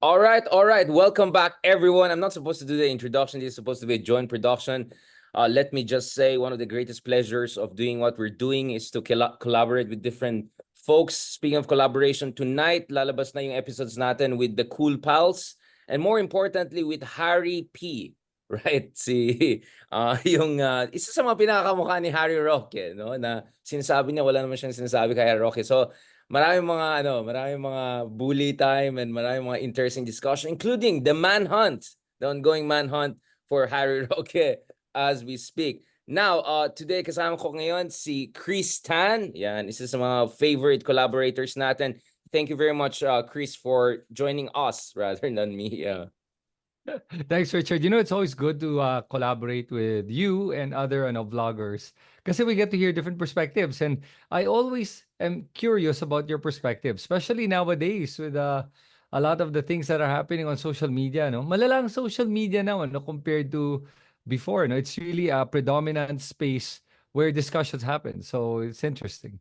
All right. Welcome back, everyone. I'm not supposed to do the introduction. This is supposed to be a joint production. Let me just say one of the greatest pleasures of doing what we're doing is to collaborate with different folks. Speaking of collaboration, tonight, lalabas na yung episodes natin with the Cool Pals and more importantly, with Harry P. Right? Isa sa mga pinakakamukha ni Harry Roque, no? Na sinasabi niya, wala naman siyang sinasabi kay Harry Roque. So, maraming mga bully time and maraming mga interesting discussion, including the ongoing manhunt for Harry Roque as we speak. Now, today kasama ko ngayon si Chris Tan. Yan, isa sa mga favorite collaborators natin. Thank you very much, Chris, for joining us rather than me. Thanks, Richard. You know, it's always good to collaborate with you and other vloggers because we get to hear different perspectives. And I always am curious about your perspective, especially nowadays with a lot of the things that are happening on social media. No? Malalang social media now compared to before. No? It's really a predominant space where discussions happen. So it's interesting.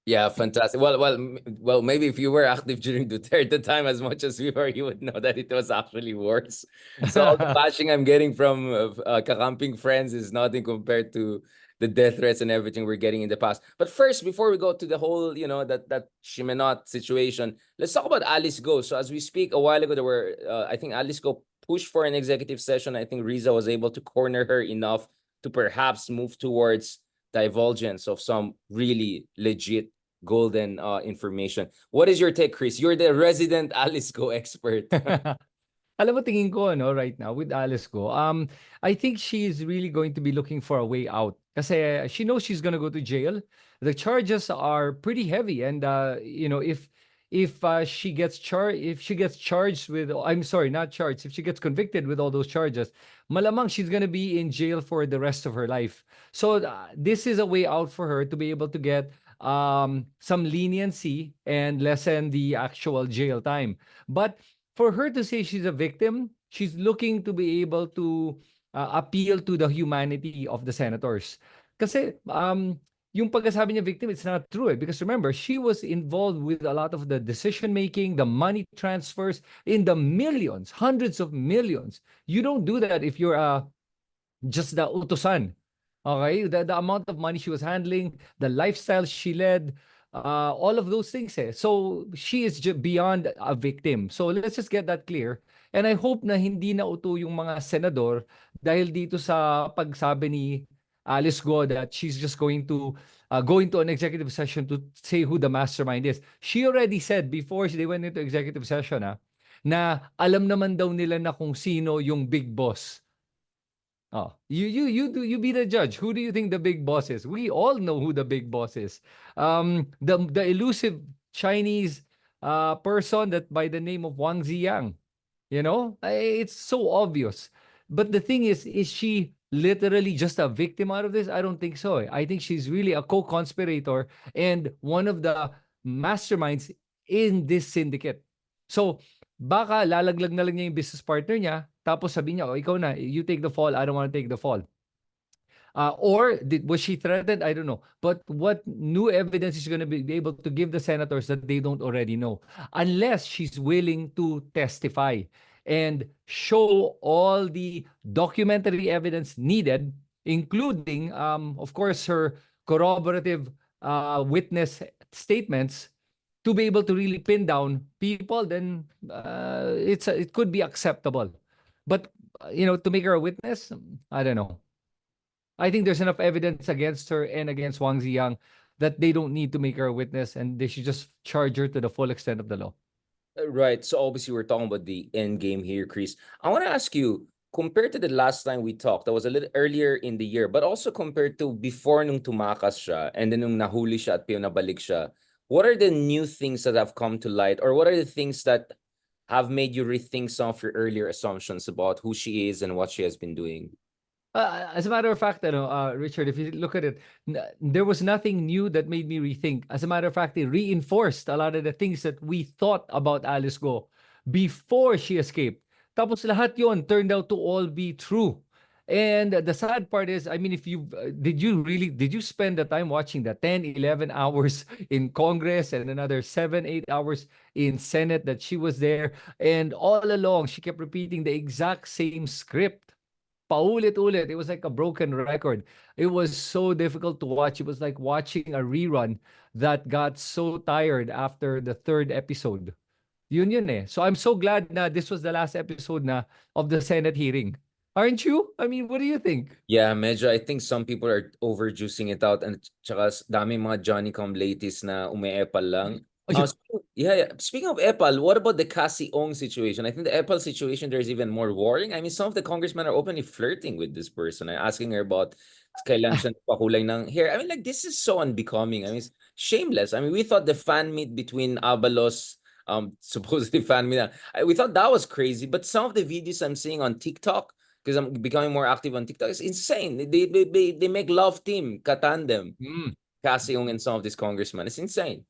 Yeah, fantastic. Well. Maybe if you were active during Duterte time as much as we were, you would know that it was actually worse. So all the bashing I'm getting from kakamping friends is nothing compared to the death threats and everything we're getting in the past. But first, before we go to the whole, that Shimenot situation, let's talk about Alice Go. So as we speak, a while ago, there were, I think Alice Go pushed for an executive session. I think Riza was able to corner her enough to perhaps move towards divulgence of some really legit golden information. What is your take, Chris? You're the resident Alice Go expert. Alam mo, tingin ko, right now, with Alice Go, I think she is really going to be looking for a way out. Kasi she knows she's gonna go to jail. The charges are pretty heavy. And, if she gets charged with, I'm sorry, not charged, if she gets convicted with all those charges, malamang she's gonna be in jail for the rest of her life. So this is a way out for her to be able to get some leniency and lessen the actual jail time. But for her to say she's a victim, she's looking to be able to appeal to the humanity of the senators. Kasi yung pagkasabi niya victim, it's not true because remember, she was involved with a lot of the decision making, the money transfers in the millions, hundreds of millions. You don't do that if you're just the utusan. Okay, the amount of money she was handling, the lifestyle she led, all of those things. So she is just beyond a victim. So let's just get that clear. And I hope na hindi na uto yung mga senador dahil dito sa pagsabi ni Alice Go that she's just going to go into an executive session to say who the mastermind is. She already said before they went into executive session na alam naman daw nila na kung sino yung big boss. Oh, you be the judge. Who do you think the big boss is? We all know who the big boss is. The elusive Chinese person that by the name of Wang Ziyang. It's so obvious. But the thing is she literally just a victim out of this? I don't think so. I think she's really a co-conspirator and one of the masterminds in this syndicate. So baka lalaglag na lang niya yung business partner niya, tapos sabi niya, ikaw na, you take the fall, I don't want to take the fall. Was she threatened? I don't know. But what new evidence is going to be able to give the senators that they don't already know? Unless she's willing to testify and show all the documentary evidence needed, including, of course, her corroborative witness statements to be able to really pin down people, then it could be acceptable. But, to make her a witness, I don't know. I think there's enough evidence against her and against Wang Ziyang that they don't need to make her a witness and they should just charge her to the full extent of the law. Right. So obviously we're talking about the end game here, Chris. I want to ask you, compared to the last time we talked, that was a little earlier in the year, but also compared to before nung tumakas siya and then nung nahuli siya at pinabalik siya, what are the new things that have come to light, or what are the things that have made you rethink some of your earlier assumptions about who she is and what she has been doing? As a matter of fact, Richard, if you look at it, there was nothing new that made me rethink. As a matter of fact, it reinforced a lot of the things that we thought about Alice Go before she escaped. Tapos lahat yon turned out to all be true. And the sad part is, I mean, if you did you spend the time watching the 10, 11 hours in Congress and another 7, 8 hours in Senate that she was there, and all along she kept repeating the exact same script. Paulit-ulit. It was like a broken record. It was so difficult to watch. It was like watching a rerun that got so tired after the third episode. Yun eh. So I'm so glad na this was the last episode na of the Senate hearing. Aren't you? I mean, what do you think? Yeah, medyo I think some people are overjuicing it out, and tsaka dami mga Johnny come latelys na ume-epal lang. Ayun. Yeah. Speaking of epal, what about the Cassie Ong situation? I think the epal situation there's even more worrying. I mean, some of the congressmen are openly flirting with this person and asking her about kailan siya nagpakulay ng hair. I mean, like, this is so unbecoming. I mean, it's shameless. I mean, we thought the fan meet between Abalos, supposedly fan meet, we thought that was crazy, but some of the videos I'm seeing on TikTok, because I'm becoming more active on TikTok. It's insane. They make love team, katandem, Mm. Cassie Ong and some of these congressmen. It's insane.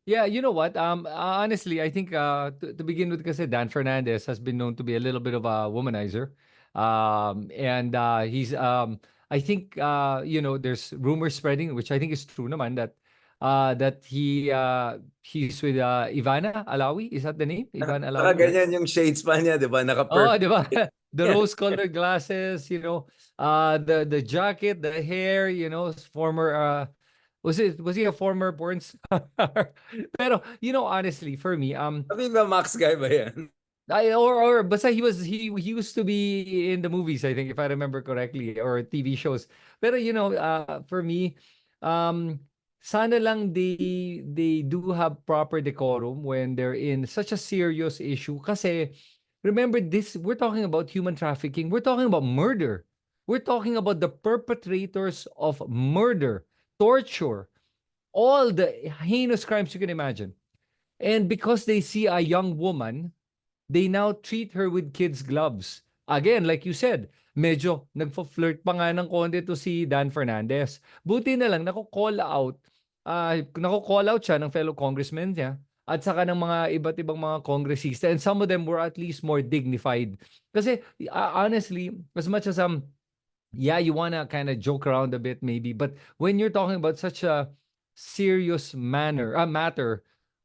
Yeah, you know what? Honestly, I think to begin with, kasi Dan Fernandez has been known to be a little bit of a womanizer, and he's I think there's rumors spreading, which I think is true, naman that he's with Ivana Alawi. Is that the name? Ivana Saka Alawi, right? ganyan yung shades pa niya, di ba? Oh, di Naka-perfect. ba? The Yeah. rose-colored glasses, the jacket, the hair, former was he a former porn star? Pero honestly, for me, Sabi ba Max guy ba yan? or basta he used to be in the movies, I think, if I remember correctly, or TV shows. Pero for me, um sana lang they do have proper decorum when they're in such a serious issue. Kasi remember this, we're talking about human trafficking, we're talking about murder. We're talking about the perpetrators of murder, torture, all the heinous crimes you can imagine. And because they see a young woman, they now treat her with kids' gloves. Again, like you said, medyo nagfo-flirt pa nga ng konti to si Dan Fernandez. Buti na lang, nako-call out siya ng fellow congressmen niya at saka ng mga iba't ibang mga kongresista, and some of them were at least more dignified. Kasi honestly, as much as yeah, you want to kind of joke around a bit maybe, but when you're talking about such a serious matter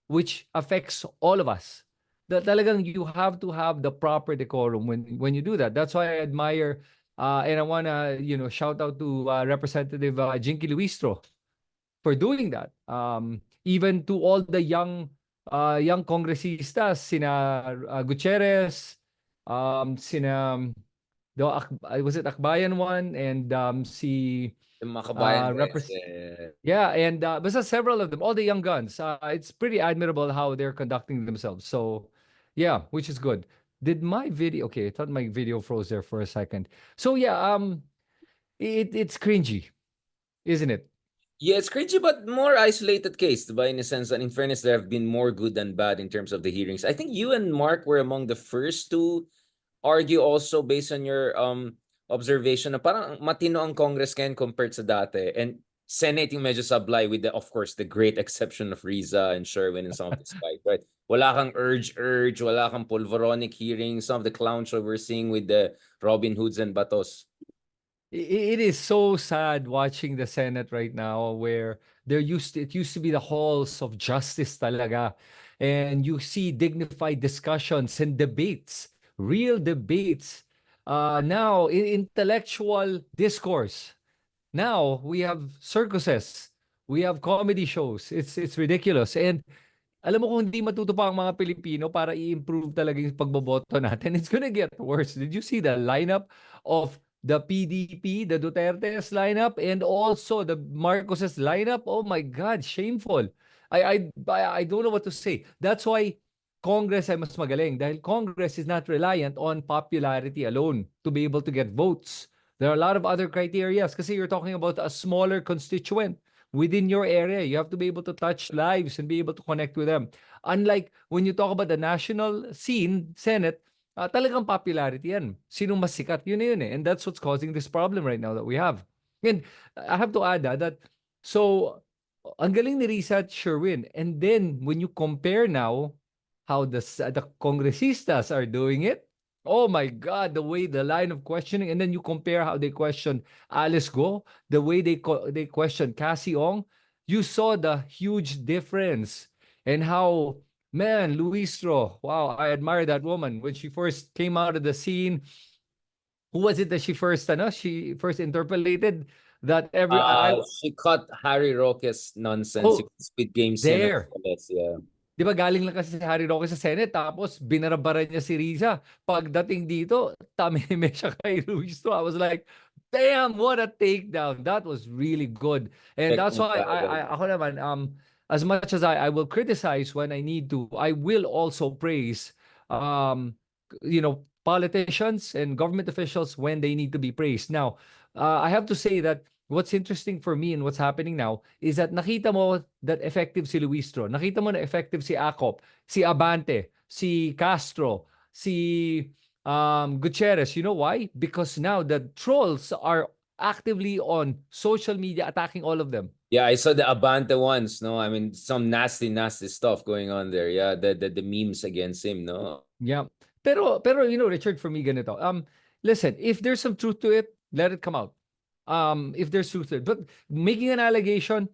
which affects all of us, that talagang you have to have the proper decorum when you do that. That's why I admire and I want to shout out to Representative Jinky Luistro for doing that. Even to all the young congresistas, sina Gutierrez, sina was it Akbayan one, and si Yung mga kabayan ko yan. yeah, and basta several of them, all the young guns. It's pretty admirable how they're conducting themselves. So, yeah, which is good. Did my video? Okay, I thought my video froze there for a second. So yeah, it's cringy, isn't it? Yeah, it's cringy, but more isolated case, diba? In a sense, and in fairness, there have been more good than bad in terms of the hearings. I think you and Mark were among the first to argue also based on your observation na parang matino ang Congress ngayon compared sa dati. And Senate yung medyo sablay with of course, the great exception of Riza and Sherwin and some of this fight, right? Wala kang urge, wala kang pulveronic hearings, some of the clown show we're seeing with the Robin Hoods and Batos. It is so sad watching the Senate right now, where it used to be the halls of justice talaga, and you see dignified discussions and debates, real debates. Now intellectual discourse. Now we have circuses, we have comedy shows. It's ridiculous. And alam mo, kung hindi matuto pa ang mga Pilipino para i-improve talaga yung pagboboto natin, it's gonna get worse. Did you see the lineup of the PDP, the Duterte's lineup, and also the Marcos's lineup? Oh my God, shameful. I don't know what to say. That's why Congress ay mas magaling, dahil Congress is not reliant on popularity alone to be able to get votes. There are a lot of other criterias kasi you're talking about a smaller constituent within your area. You have to be able to touch lives and be able to connect with them. Unlike when you talk about the national scene, Senate, talagang popularity yan. Sinong mas sikat, yun na yun eh. And that's what's causing this problem right now that we have. And I have to add that, so, ang galing ni Risa at Sherwin. And then, when you compare now how the congresistas are doing it, Oh my God, the line of questioning, and then you compare how they question Alice Go, the way they question Cassie Ong, you saw the huge difference, and how, man, Luistro, wow, I admire that woman when she first came out of the scene. Who was it that she first interpolated that every She caught Harry Roque's nonsense. oh, Yung Speed Games niya ng there. Wales, yeah. Di ba galing lang kasi si Harry Roque sa Senate tapos binarabara niya si Riza. Pagdating dito, tamime siya kay Luis. So I was like, damn, what a takedown. That was really good. And Check that's mo why talaga. ako naman, as much as I will criticize when I need to, I will also praise, politicians and government officials when they need to be praised. Now, I have to say that what's interesting for me and what's happening now is that nakita mo that effective si Luistro, nakita mo na effective si Acop, si Abante, si Castro, si Gutierrez. You know why? Because now the trolls are actively on social media attacking all of them. Yeah, I saw the Abante ones, no? I mean, some nasty, nasty stuff going on there. Yeah, the memes against him, no? Yeah. Pero Richard, for me ganito. Listen, if there's some truth to it, let it come out. If there's truth to it. But making an allegation,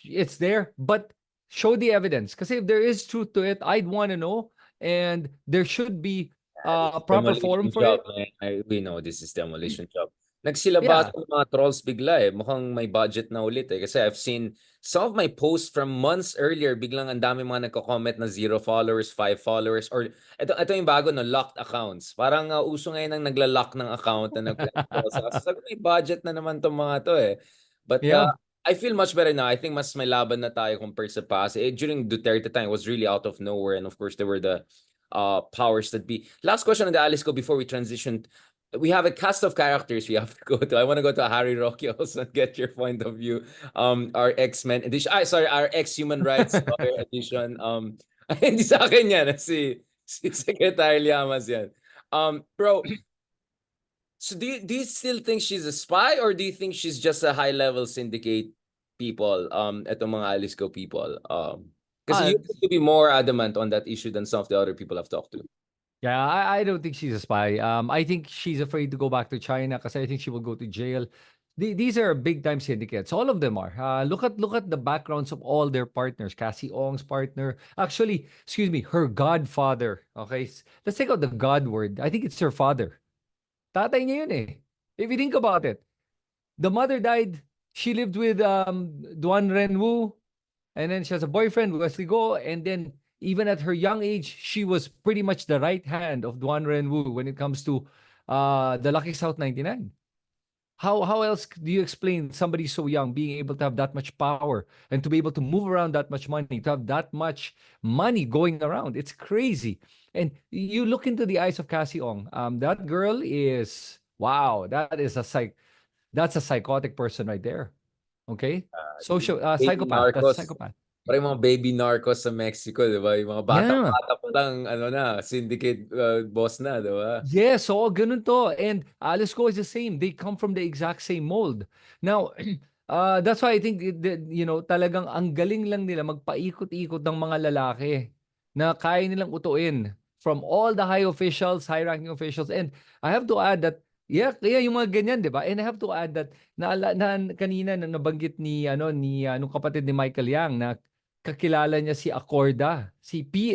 it's there, but show the evidence. Because if there is truth to it, I'd want to know, and there should be This a is proper forum demolition for job, it. man. We know this is demolition job. Nagsilabas Yeah. ng mga trolls bigla eh. Mukhang may budget na ulit eh. Kasi I've seen some of my posts from months earlier, biglang ang dami mga nagko-comment na 0 followers, 5 followers, or ito yung bago, no, locked accounts. Parang uso ngayon ang nagla-lock ng account na nag-troll. Kasi sabi, may budget na naman tong mga to eh. But Yeah. I feel much better now. I think mas may laban na tayo compared sa past. During Duterte time, it was really out of nowhere. And of course, there were the powers that be. Last question on the Alice Go before we transition. We have a cast of characters we have to go to. I want to go to Harry Roque also and get your point of view. Our X-Men edition. Sorry, our ex-human rights lawyer edition. Hindi sa akin yan. Si Secretary Llamas yan. Bro, so do you still think she's a spy, or do you think she's just a high-level syndicate people? Etong mga Alice Go people. Because Ah, you seem to be more adamant on that issue than some of the other people I've talked to. Yeah, I don't think she's a spy. I think she's afraid to go back to China because I think she will go to jail. These are big time syndicates. All of them are. Look at the backgrounds of all their partners. Cassie Ong's partner, actually, excuse me, her godfather. Okay, let's take out the God word. I think it's her father. Tatay niya yun eh. If you think about it, the mother died. She lived with Duan Renwu, and then she has a boyfriend, Wesley Go, and then even at her young age, she was pretty much the right hand of Duan Renwu when it comes to the Lucky South 99. How else do you explain somebody so young being able to have that much power and to be able to move around that much money, to have that much money going around? It's crazy. And you look into the eyes of Cassie Ong. That girl is wow. That's a psychotic person right there. Okay, social Baby psychopath. That's a narcos. psychopath. Parang mga baby narcos sa Mexico, di ba? Yung mga Yeah. batang-bata pa lang, syndicate boss na, di ba? Yes, so ganun to. And Alice Go is the same. They come from the exact same mold. Now, that's why I think talagang ang galing lang nila magpaikot-ikot ng mga lalaki na kaya nilang utuin from all the high officials, high-ranking officials. And I have to add that yeah, kaya yung mga ganyan, 'di ba? And I have to add that kanina na nabanggit ni nung kapatid ni Michael Yang na kakilala niya si Acorda,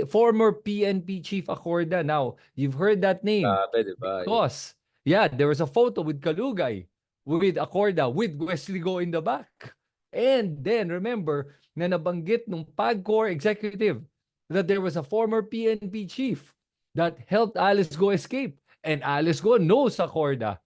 former PNP Chief Acorda. Now, you've heard that name Grabe, di ba? because, yeah, there was a photo with Kalugay, with Acorda, with Wesley Go in the back. And then, remember, na nabanggit nung PAGCOR executive that there was a former PNP chief that helped Alice Go escape. And Alice Go knows Acorda.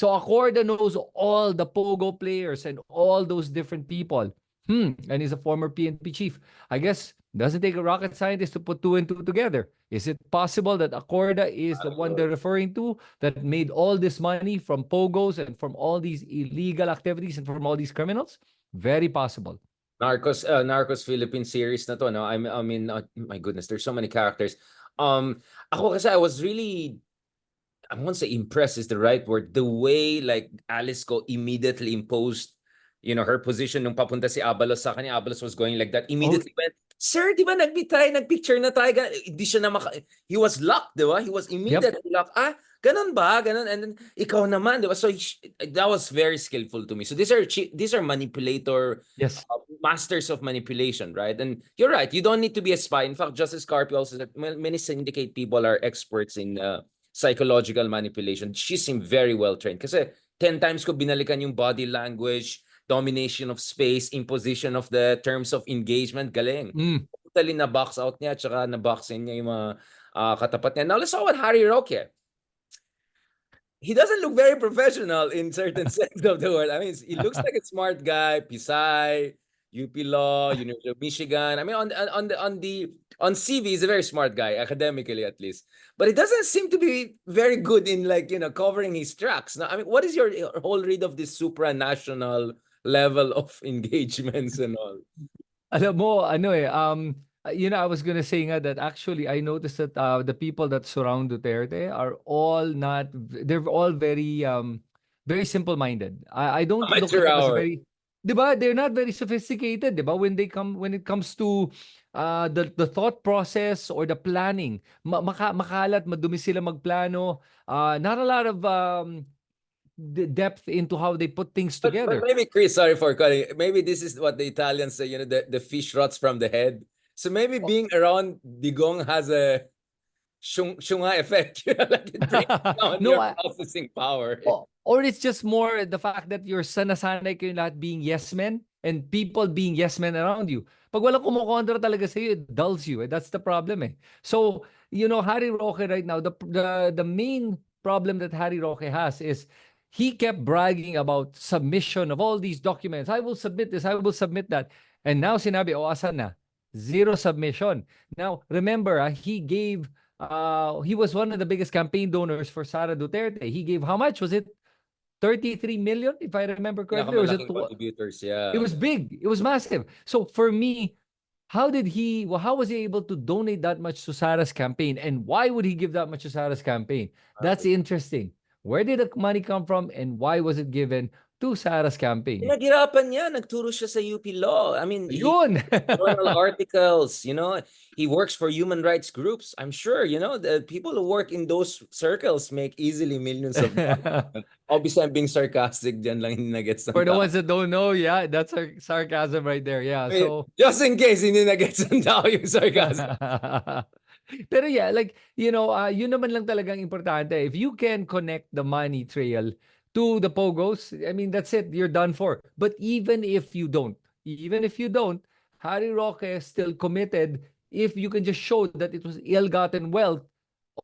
So Acorda knows all the Pogo players and all those different people. And he's a former PNP chief. I guess doesn't take a rocket scientist to put two and two together. Is it possible that Acorda is the one they're referring to that made all this money from Pogos and from all these illegal activities and from all these criminals? Very possible. Narcos Philippine series na to, no? I mean, my goodness, there's so many characters. Ako kasi I was really, I won't say impressed is the right word, the way like Alice Go immediately imposed her position nung papunta si Abalos sa kanya. Abalos was going like that. Immediately went, Sir, di ba nagpicture na tayo, hindi siya na he was locked, di ba? He was immediately locked. Ganun ba? Ganun. And then, ikaw naman, di ba? So, that was very skillful to me. So, these are manipulator, Yes. masters of manipulation, right? And you're right, you don't need to be a spy. In fact, Justice Carpio also said, many syndicate people are experts in psychological manipulation. She seemed very well trained. Kasi 10 times ko binalikan yung body language, domination of space, imposition of the terms of engagement. Galing. Totally na-box out niya, tsaka na-box in niya yung mga katapat niya. Now, let's talk about Harry Roque. He doesn't look very professional in certain sense of the word. I mean, he looks like a smart guy, Pisay, UP Law, University of Michigan. I mean, on CV, he's a very smart guy, academically at least. But he doesn't seem to be very good in, like, covering his tracks. Now, I mean, what is your whole read of this supranational level of engagements and all? Alam mo, I was gonna say nga that actually I noticed that the people that surround Duterte are all not, they're all very simple-minded. I don't look at Amateur them as hour. very, di ba? They're not very sophisticated, di ba? When it comes to the thought process or the planning, makalat, madumi sila magplano. Not a lot of depth into how they put things But together. maybe, Chris, sorry for cutting. Maybe this is what the Italians say, the fish rots from the head. So maybe being around Digong has a shunga effect. Like it brings down No, your processing power. or it's just more the fact that you're sanasanay kayo lahat being yes men and people being yes men around you. Pag walang kumukontra talaga sa'yo, it dulls you. That's the problem eh. So, Harry Roque right now, the main problem that Harry Roque has is he kept bragging about submission of all these documents. I will submit this, I will submit that. And now sinabi, asan na? Zero submission. Now, remember, he was one of the biggest campaign donors for Sara Duterte. He gave how much? Was it 33 million, if I remember correctly? Or was it? Contributors, yeah. It was big. It was massive. So for me, how was he able to donate that much to Sara's campaign? And why would he give that much to Sara's campaign? That's interesting. Where did the money come from and why was it given to Sara's campaign? Pinaghirapan niya, nagturo siya sa UP Law. I mean, Yun! journal articles, he works for human rights groups. I'm sure, the people who work in those circles make easily millions of dollars. Obviously, I'm being sarcastic, dyan lang hindi nagets ng For the tao. ones that don't know, yeah, that's sarcasm right there. Yeah, so just in case hindi nagets ng tao yung sarcasm. Pero yeah, like, yun naman lang talagang importante. If you can connect the money trail to the Pogos, I mean, that's it. You're done for. But even if you don't, Harry Roque is still committed. If you can just show that it was ill-gotten wealth,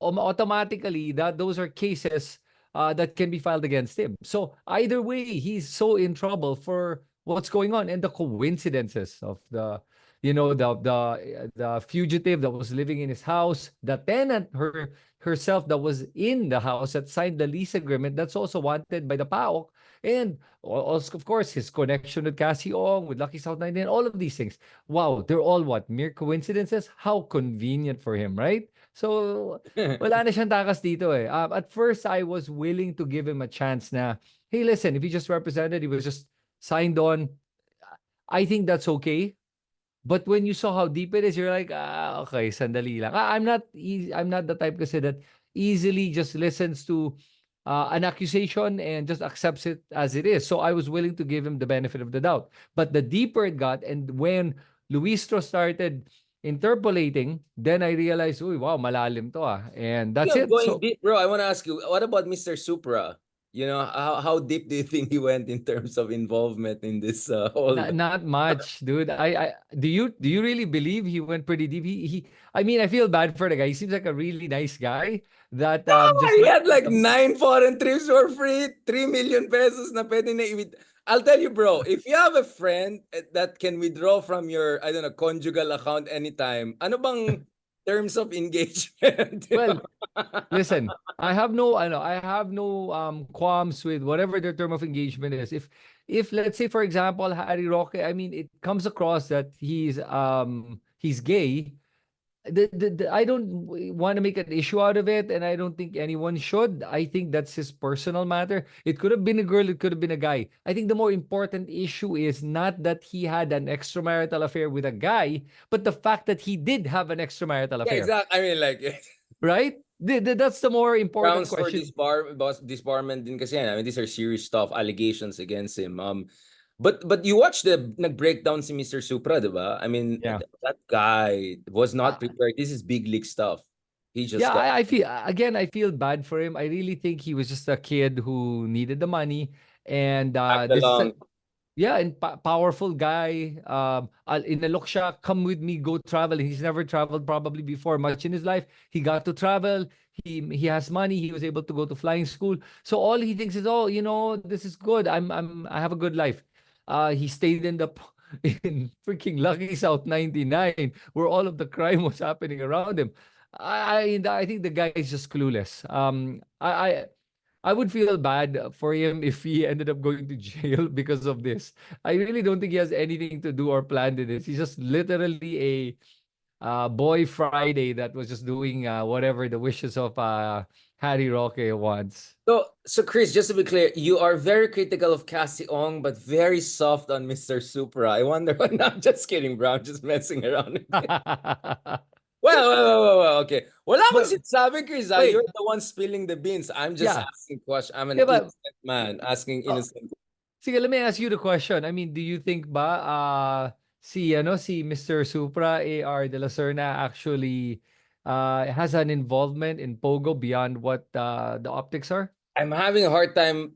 automatically those are cases that can be filed against him. So either way, he's so in trouble for what's going on and the coincidences of the fugitive that was living in his house, the tenant herself that was in the house that signed the lease agreement that's also wanted by the PAOK, and also of course his connection with Cassie Ong, with Lucky South 99, all of these things. Wow, they're all what? Mere coincidences? How convenient for him, right? So wala na siyang takas dito eh. At first I was willing to give him a chance na, hey, listen, if he just represented, he was just signed on, I think that's okay. But when you saw how deep it is, you're like, okay, sandali lang. I'm not the type kasi that easily just listens to an accusation and just accepts it as it is. So I was willing to give him the benefit of the doubt. But the deeper it got, and when Luistro started interpolating, then I realized, uy, wow, malalim to ah. And that's it. Going deep, bro, I want to ask you, what about Mr. Supra? How deep do you think he went in terms of involvement in this whole? Not much, dude. Do you really believe he went pretty deep? I mean, I feel bad for the guy. He seems like a really nice guy that He had like 9 foreign trips for free, 3 million pesos na pwede na I'll tell you, bro, if you have a friend that can withdraw from your, I don't know, conjugal account anytime, ano bang terms of engagement? Well, listen, I have no qualms with whatever their term of engagement is. If let's say for example Harry Roque, I mean it comes across that he's gay, I don't want to make an issue out of it, and I don't think anyone should. I think that's his personal matter. It could have been a girl, it could have been a guy. I think the more important issue is not that he had an extramarital affair with a guy, but the fact that he did have an extramarital Yeah, affair, exactly. I mean, like, right? That's the more important grounds for question. disbarment din kasi yan. I mean, these are serious stuff, allegations against him. But you watch the nag-breakdown si Mr. Supra, di ba? I mean, Yeah. that guy was not Uh, prepared. This is big league stuff. He just yeah, got I feel again, I feel bad for him. I really think he was just a kid who needed the money. And tagged this is a, along. yeah, and powerful guy. Inalok siya, come with me, go travel. He's never traveled probably before much in his life. He got to travel. He has money. He was able to go to flying school. So all he thinks is, oh, this is good. I have a good life. He stayed in the in freaking Lucky South 99, where all of the crime was happening around him. I think the guy is just clueless. I would feel bad for him if he ended up going to jail because of this. I really don't think he has anything to do or planned in this. He's just literally a boy Friday that was just doing whatever the wishes of Harry Roque wants. So Chris, just to be clear, you are very critical of Cassie Ong, but very soft on Mr. Supra. I wonder what. No, I'm just kidding, bro. I'm just messing around with it. Well, okay. Wala akong But sinasabi, Chris. wait, You're the one spilling the beans. I'm just yeah, asking questions. I'm an yeah, but innocent man asking uh, innocent. sige, let me ask you the question. I mean, do you think ba si Mr. Supra AR de la Serna actually has an involvement in Pogo beyond what the optics are? I'm having a hard time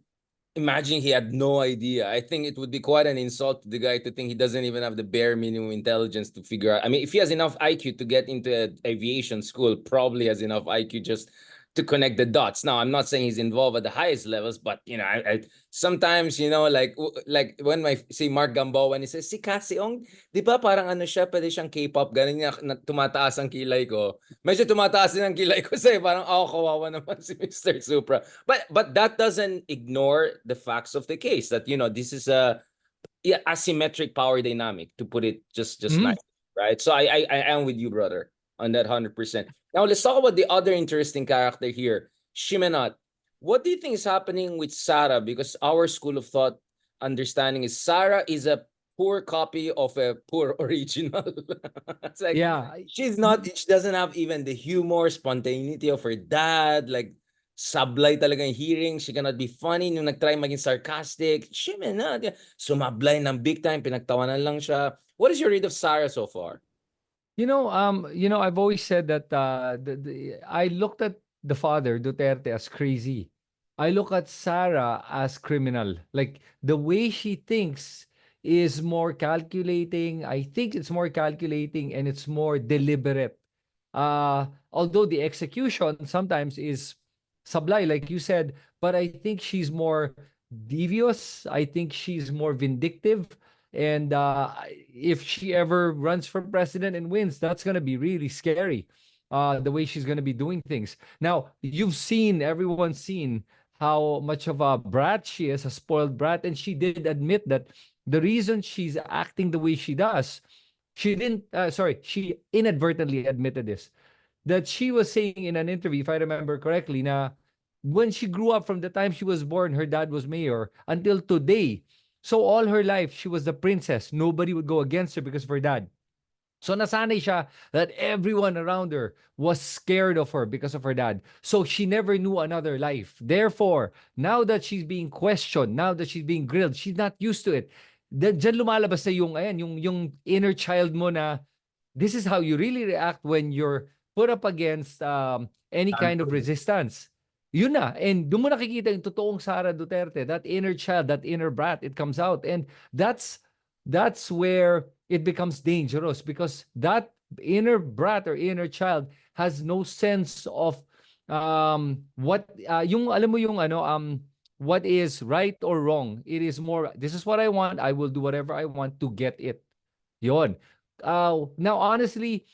imagining he had no idea. I think it would be quite an insult to the guy to think he doesn't even have the bare minimum intelligence to figure out. I mean, if he has enough IQ to get into an aviation school, probably has enough IQ just to connect the dots. Now, I'm not saying he's involved at the highest levels, but I sometimes like when my si Mark Gamboa when he says si Casiong, di ba parang ano siya, pwede siyang K-pop, ganun na tumataas ang kilay ko. Medyo tumataas din ang kilay ko sa'yo, parang kawawa naman si Mr. Supra. But that doesn't ignore the facts of the case that this is a asymmetric power dynamic, to put it just Mm. nice, right? So I am with you, brother, on that 100%. Now let's talk about the other interesting character here, Shimenot. What do you think is happening with Sara? Because our school of thought understanding is Sara is a poor copy of a poor original. It's like Yeah. she doesn't have even the humor, spontaneity of her dad. Like sablay talaga yung hearing. She cannot be funny. Nung nag-try maging sarcastic, Shimenot, sumablay ng big time, pinagtawanan lang siya. What is your read of Sara so far? I've always said that I looked at the father Duterte as crazy. I look at Sara as criminal. Like the way she thinks is more calculating. I think it's more calculating and it's more deliberate. Although the execution sometimes is sablay, like you said, but I think she's more devious. I think she's more vindictive. And if she ever runs for president and wins, that's going to be really scary. The way she's going to be doing things. Now, everyone's seen how much of a brat she is, a spoiled brat. And she did admit that the reason she's acting the way she does, she inadvertently admitted this, that she was saying in an interview, if I remember correctly, na when she grew up, from the time she was born, her dad was mayor until today. So all her life, she was the princess. Nobody would go against her because of her dad. So nasanay siya that everyone around her was scared of her because of her dad. So she never knew another life. Therefore, now that she's being questioned, now that she's being grilled, she's not used to it. Diyan lumalabas na yung inner child mo na this is how you really react when you're put up against any kind of resistance. Yun na. And doon mo nakikita yung totoong Sara Duterte, that inner child, that inner brat, it comes out. And that's where it becomes dangerous, because that inner brat or inner child has no sense of what yung alam mo yung what is right or wrong. It is more, this is what I want, I will do whatever I want to get it. Yon. Now, honestly,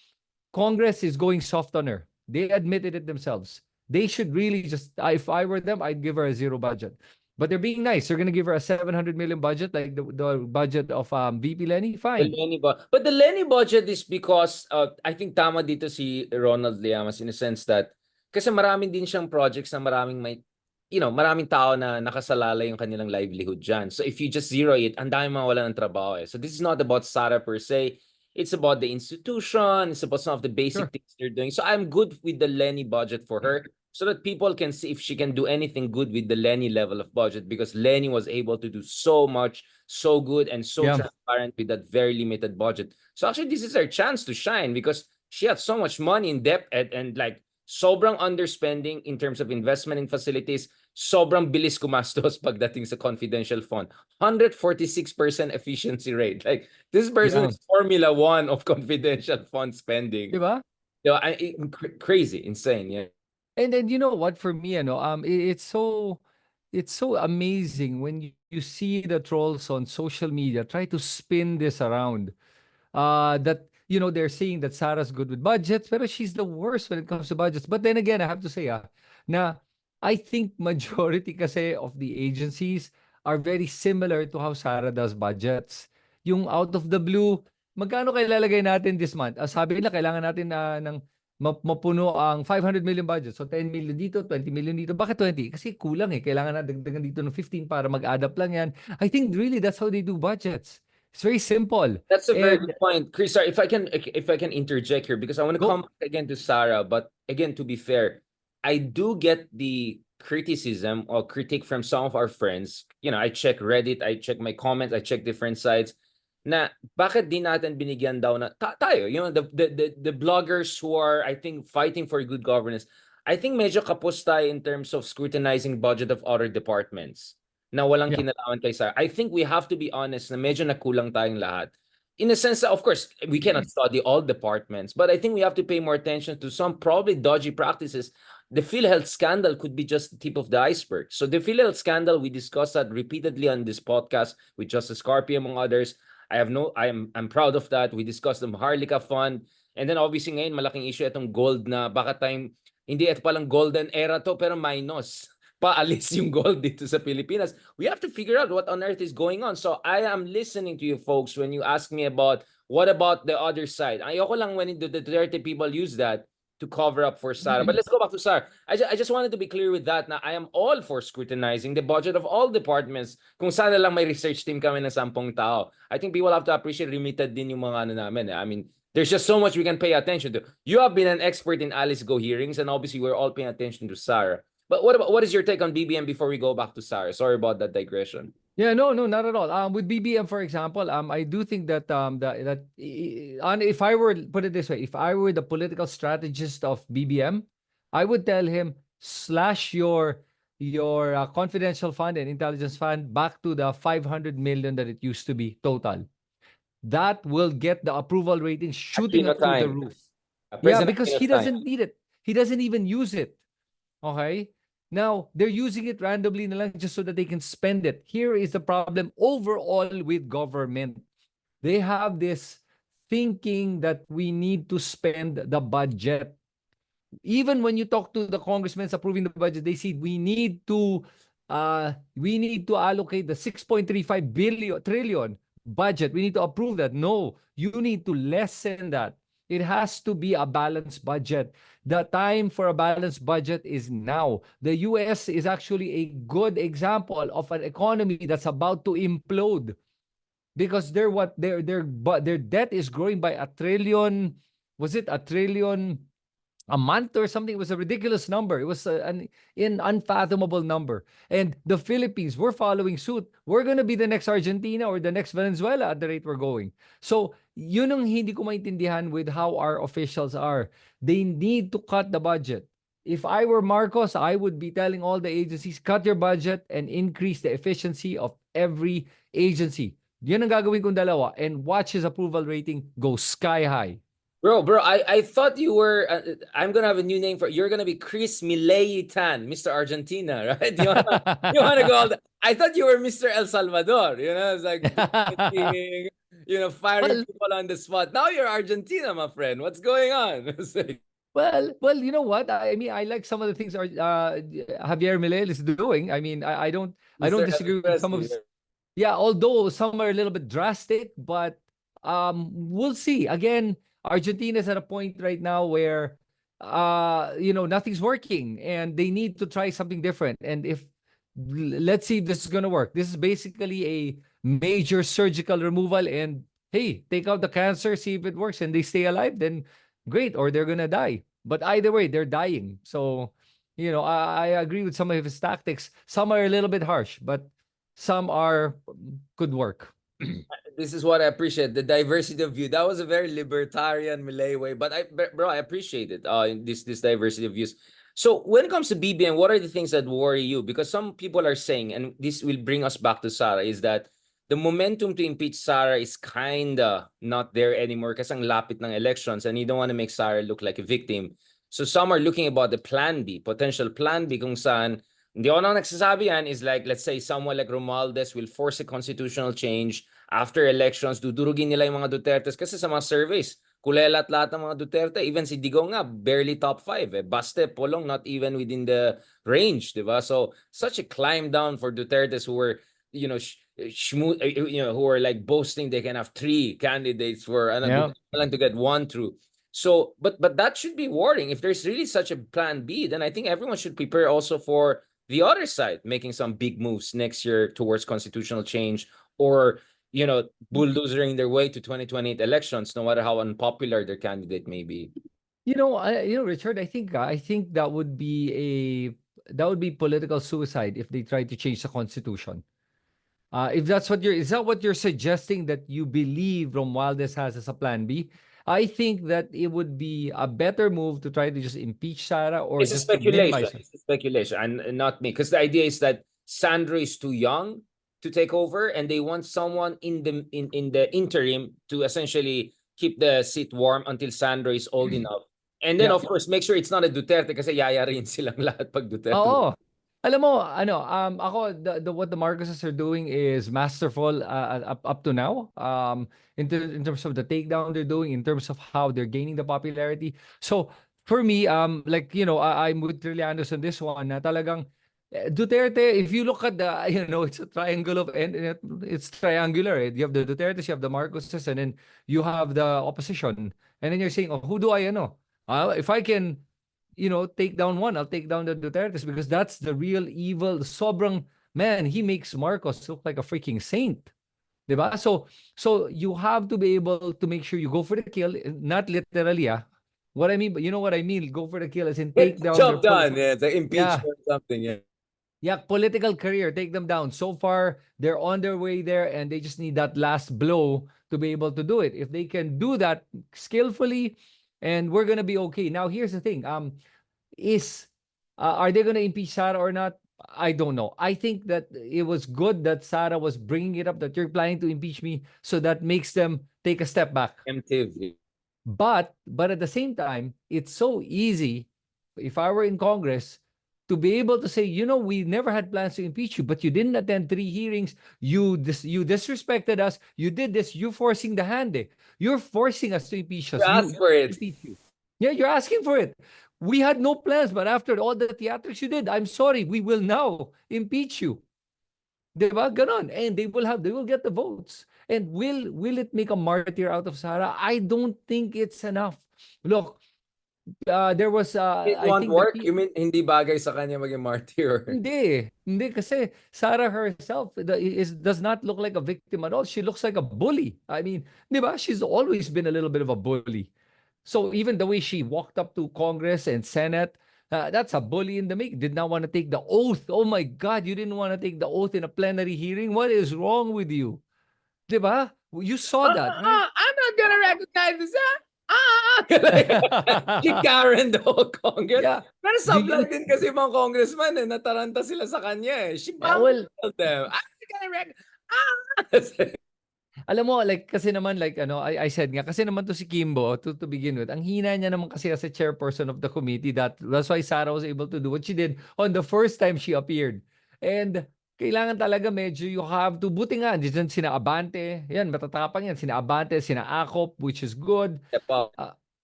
Congress is going soft on her. They admitted it themselves. They should really just, if I were them, I'd give her a zero budget. But they're being nice. They're gonna give her a 700 million budget, like the budget of VP Leni. The Fine. Lenny but the Lenny budget is because I think tama dito si Ronald Llamas in a sense that kasi maraming din siyang projects na maraming may maraming tao na nakasalalay yung kanilang livelihood dyan. So if you just zero it, ang dami mawalan ng trabaho eh. So this is not about Sara per se. It's about the institution. It's about some of the basic Sure. things they're doing. So I'm good with the Lenny budget for her so that people can see if she can do anything good with the Lenny level of budget because Lenny was able to do so much, so good, and so Yeah. transparent with that very limited budget. So actually, this is her chance to shine because she had so much money in debt and like sobrang underspending in terms of investment in facilities, sobrang bilis kumastos pagdating sa confidential fund. 146% efficiency rate. Like, this person Yeah. is Formula One of confidential fund spending. Diba? Crazy, insane, yeah. And you know what, for me, it's so amazing when you see the trolls on social media try to spin this around. That they're saying that Sarah's good with budgets, but she's the worst when it comes to budgets. But then again, I have to say, na I think majority kasi of the agencies are very similar to how Sarah does budgets. Yung out of the blue, magkano kayo lalagay natin this month? Sabi nila, kailangan natin ng mapuno ang 500 million budget. So 10 million dito, 20 million dito. Bakit 20? Kasi kulang eh. Kailangan na dagdagan dito ng 15 para mag-add up lang yan. I think really that's how they do budgets. It's very simple. That's a very And good point, Chris. Sorry, if I can interject here because I want to go. come back again to Sarah, but again, to be fair, I do get the criticism or critique from some of our friends. I check Reddit, I check my comments, I check different sites. Na bakit di natin binigyan daw na tayo, the bloggers who are, I think, fighting for good governance. I think medyo kapos tayo in terms of scrutinizing budget of other departments na walang Yeah. kinalaman kay Sara. I think we have to be honest na medyo nakulang tayong lahat. In a sense that, of course, we cannot study all departments, but I think we have to pay more attention to some probably dodgy practices. The PhilHealth scandal could be just the tip of the iceberg. So the PhilHealth scandal, we discussed that repeatedly on this podcast with Justice Carpi, among others. I'm proud of that. We discussed the Maharlika Fund. And then obviously ngayon, malaking issue itong gold na baka tayong, hindi ito palang golden era to, pero minus. Paalis yung gold dito sa Pilipinas. We have to figure out what on earth is going on. So I am listening to you folks when you ask me about what about the other side. Ayoko lang when the Duterte people use that to cover up for Sara. But let's go back to Sara. I just wanted to be clear with that na I am all for scrutinizing the budget of all departments. Kung sana lang may research team kami ng 10 tao. I think people have to appreciate limited din yung mga namin. I mean, there's just so much we can pay attention to. You have been an expert in Alice Go hearings and obviously we're all paying attention to Sara. But what is your take on BBM before we go back to Sara? Sorry about that digression. Yeah, no, not at all. With BBM, for example, I do think that if I were, put it this way, if I were the political strategist of BBM, I would tell him slash your confidential fund and intelligence fund back to the 500 million that it used to be total. That will get the approval rating shooting Aquino up through the time. roof. Yeah, President because Aquino he time. doesn't need it. He doesn't even use it. Okay? Now, they're using it randomly na lang just so that they can spend it. Here is the problem overall with government. They have this thinking that we need to spend the budget. Even when you talk to the congressmen approving the budget, they say we need to allocate the 6.35 trillion budget. We need to approve that. No, you need to lessen that. It has to be a balanced budget. The time for a balanced budget is now. The US is actually a good example of an economy that's about to implode because their debt is growing by $1 trillion. Was it $1 trillion a month or something? It was a ridiculous number. It was an unfathomable number. And the Philippines, we're following suit. We're going to be the next Argentina or the next Venezuela at the rate we're going. So, yun ang hindi ko maintindihan with how our officials are. They need to cut the budget. If I were Marcos, I would be telling all the agencies, cut your budget and increase the efficiency of every agency. Yan ang gagawin kong dalawa. And watch his approval rating go sky high. Bro, I thought you were, I'm going to have a new name for, you're going to be Chris Milei-tan, Mr. Argentina, right? You wanna go, I thought you were Mr. El Salvador, it's like, firing people on the spot. Now you're Argentina, my friend. What's going on? Well, you know what? I mean, I like some of the things Javier Milei is doing. I mean, I don't Mr. disagree with some of Presley. his. Yeah, although some are a little bit drastic, but we'll see. Again, Argentina is at a point right now where nothing's working and they need to try something different. And if let's see if this is gonna work. This is basically a major surgical removal, and hey, take out the cancer, see if it works, and they stay alive, then great, or they're gonna die. But either way, they're dying. So, I agree with some of his tactics. Some are a little bit harsh, but some are could work. This is what I appreciate, the diversity of view. That was a very libertarian Malay way, but bro, I appreciate it. This diversity of views. So when it comes to BBM, what are the things that worry you? Because some people are saying, and this will bring us back to Sara, is that the momentum to impeach Sara is kinda not there anymore kasi ang lapit ng elections and you don't want to make Sara look like a victim. So some are looking about the plan B, potential plan B kung saan, hindi ako nang nagsasabi yan, is like, let's say someone like Romualdez will force a constitutional change after elections, dudurugin nila yung mga Dutertes kasi sa mga surveys, kulelat lahat ng mga Duterte, even si Digong nga, barely top 5 eh. Baste, Polong, not even within the range, di ba? So, such a climb down for Dutertes who were, who are like boasting they can have 3 candidates for to get 1 through. So, but that should be worrying. If there's really such a plan B, then I think everyone should prepare also for the other side making some big moves next year towards constitutional change, or bulldozering their way to 2028 elections, no matter how unpopular their candidate may be. Richard, I think that would be political suicide if they try to change the constitution. If that's what is that what you're suggesting, that you believe Romualdez has as a plan B? I think that it would be a better move to try to just impeach Sara, or It's a just to speculation. minimize it. It's a speculation, and not me, because the idea is that Sandro is too young to take over, and they want someone in the interim to essentially keep the seat warm until Sandro is old enough. And then, Yeah. of course, make sure it's not a Duterte kasi yayarin silang lahat pag Duterte. Oo. Alam mo, ako, what the Marcoses are doing is masterful up to now. In terms of the takedown they're doing, in terms of how they're gaining the popularity. So, for me, I'm with Trillianos on this one, na talagang Duterte, if you look at the, it's a triangle of, and it's triangular. You have the Dutertes, you have the Marcoses, and then you have the opposition. And then you're saying, oh, who do I know? If I can take down one, I'll take down the Dutertes, because that's the real evil. Sobrang, man, he makes Marcos look like a freaking saint. Diba? So you have to be able to make sure you go for the kill, not literally, What I mean, but you know what I mean, go for the kill as in take down Job their done. Yeah, it's like impeachment or something. Yeah. Yeah, political career, take them down. So far, they're on their way there, and they just need that last blow to be able to do it. If they can do that skillfully, and we're gonna be okay. Now, here's the thing: are they gonna impeach Sara or not? I don't know. I think that it was good that Sara was bringing it up, that you're planning to impeach me, so that makes them take a step back. Empty. But at the same time, it's so easy, if I were in Congress, to be able to say, we never had plans to impeach you, but you didn't attend 3 hearings. You disrespected us. You did this. You're forcing the hand. You're forcing us to impeach us. You ask for it. Impeach you. Yeah, you're asking for it. We had no plans, but after all the theatrics you did, I'm sorry, we will now impeach you. Diba? Ganon. And they will get the votes. And will it make a martyr out of Sara? I don't think it's enough. Look, there was It I won't think work? You mean hindi bagay sa kanya maging martyr? Hindi kasi Sara herself does not look like a victim at all. She looks like a bully. I mean, di ba? She's always been a little bit of a bully. So even the way she walked up to Congress and Senate, that's a bully in the make. Did not want to take the oath. Oh my God, you didn't want to take the oath in a plenary hearing? What is wrong with you? Di ba? You saw that, right? I'm not gonna recognize this. Si Karen the whole Congress. Yeah. Pero sablay din kasi mga congressman nataranta sila sa kanya. She well, them. I'm not gonna recognize. Alam mo, kasi naman, I said nga, kasi naman to si Kimbo, to begin with, ang hina niya naman kasi as a chairperson of the committee, that's why Sara was able to do what she did on the first time she appeared. And kailangan talaga medyo you have to, buti nga, dyan sina Abante, yan, matatapang yan, sina Abante, sina Acop, which is good.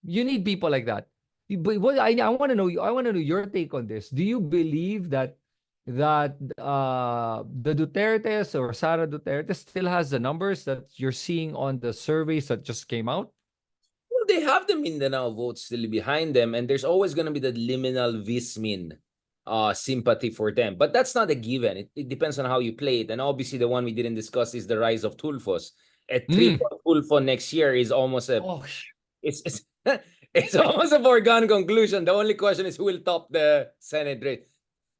You need people like that. But what I want to know, I want to know your take on this. Do you believe that the Dutertes or Sara Duterte still has the numbers that you're seeing on the surveys that just came out? Well, they have the Mindanao vote still behind them, and there's always going to be the liminal Vismin sympathy for them. But that's not a given. It depends on how you play it. And obviously, the one we didn't discuss is the rise of Tulfos. A Mm. triple Tulfo next year is almost a Oh, it's it's almost a foregone conclusion. The only question is who will top the Senate race.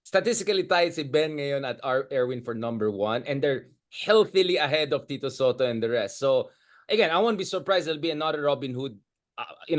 Statistically tied si Ben ngayon at Erwin for number 1, and they're healthily ahead of Tito Soto and the rest. So again, I won't be surprised there'll be another Robin Hood,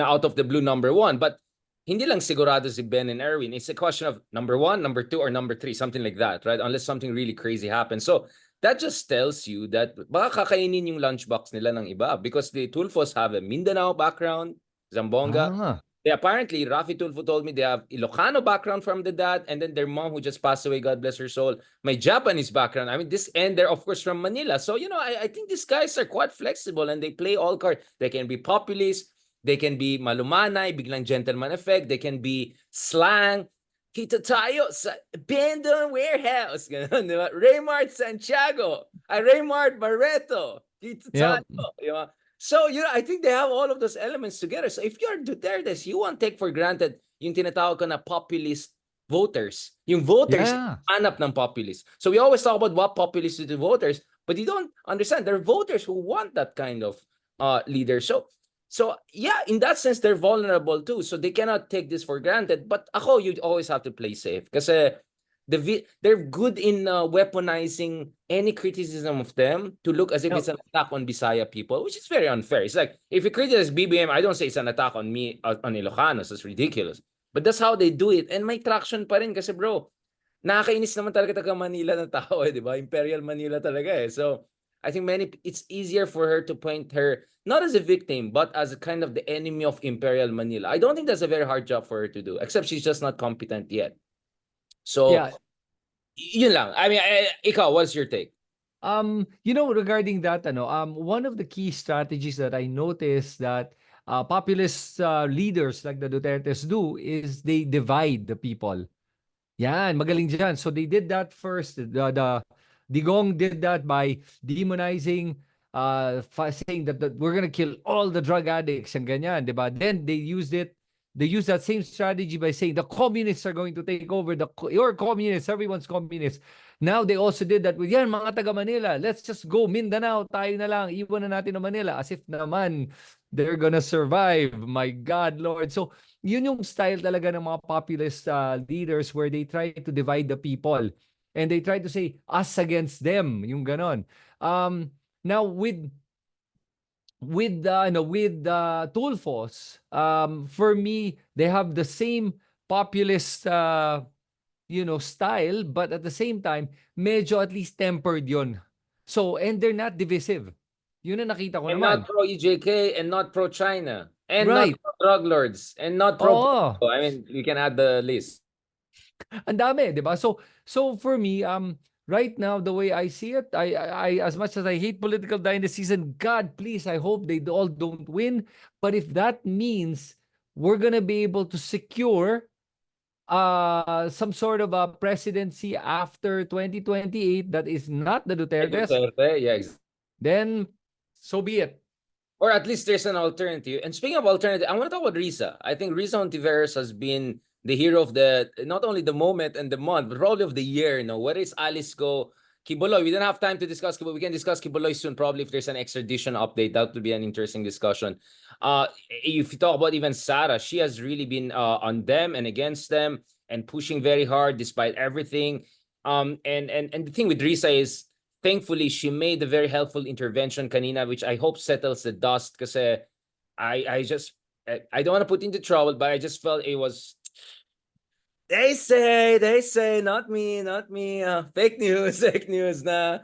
out of the blue number 1. But hindi lang sigurado si Ben and Erwin. It's a question of number 1, number 2, or number 3, something like that, right? Unless something really crazy happens. So that just tells you that baka kakainin yung lunchbox nila ng iba, because the Tulfos have a Mindanao background, Zamboanga. ah. They apparently, Rafi Tulfo told me they have Ilocano background from the dad, and then their mom, who just passed away, God bless her soul, my Japanese background. I mean, and they're of course from Manila. So, I think these guys are quite flexible, and they play all cards. They can be populist, they can be malumanay, biglang gentleman effect, they can be slang. Kita tayo sa abandoned warehouse. Ganun, di ba? Raymart Santiago. Raymart Barreto. Kita Yeah. tayo. Di ba? So, I think they have all of those elements together. So, if you're Duterte, you won't take for granted yung tinatawag ko na populist voters. Yung voters, Yeah. hanap ng populist. So, we always talk about what populist to the voters, but you don't understand. There are voters who want that kind of leader. So, yeah, in that sense, they're vulnerable too. So, they cannot take this for granted. But ako, you always have to play safe. Kasi they're good in weaponizing any criticism of them to look as if it's an attack on Bisaya people, which is very unfair. It's like, if you criticize BBM, I don't say it's an attack on me, on Ilocanos. It's ridiculous. But that's how they do it. And may traction pa rin kasi, bro, nakakainis naman talaga taga Manila na tao, di ba? Imperial Manila talaga eh. So, I think it's easier for her to point her, not as a victim, but as a kind of the enemy of Imperial Manila. I don't think that's a very hard job for her to do, except she's just not competent yet. So, Yeah. yun lang. I mean, ikaw, what's your take? Regarding that, one of the key strategies that I noticed that populist leaders like the Dutertes do is they divide the people. Yan, magaling dyan. So they did that first. The Digong did that by demonizing, saying that we're gonna kill all the drug addicts and ganyan, diba? Then they used that same strategy by saying the communists are going to take over, your communists, everyone's communist. Now they also did that with yan, mga taga Manila. Let's just go Mindanao, tayo na lang, iwan na natin ang Manila, as if naman they're gonna survive. My God, Lord. So yun yung style talaga ng mga populist leaders, where they try to divide the people and they try to say us against them, yung ganon. Now with Tulfos, for me, they have the same populist style, but at the same time, medyo at least tempered yon. So, and they're not divisive. Yun ang nakita ko And naman. not pro-EJK, and not pro-China, and not Right. pro-drug lords, and not Oo. pro-Puerto. I mean, you can add the list. Ang dami, 'di ba? So for me, right now the way I see it, I as much as I hate political dynasties, and God, please, I hope they all don't win. But if that means we're gonna be able to secure some sort of a presidency after 2028 that is not the Dutertes, Duterte, yeah, exactly. then so be it. Or at least there's an alternative. And speaking of alternative, I want to talk about Risa. I think Risa Ontiveros has been the hero of not only the moment and the month, but probably of the year. Whether it's Alice Go, Kiboloy. We don't have time to discuss Kiboloy. We can discuss Kiboloy soon, probably, if there's an extradition update. That would be an interesting discussion. If you talk about even Sara, she has really been on them and against them and pushing very hard despite everything. And the thing with Risa is, thankfully, she made a very helpful intervention kanina, which I hope settles the dust. Kasi I don't want to put into trouble, but I just felt it was, they say, not me, fake news na,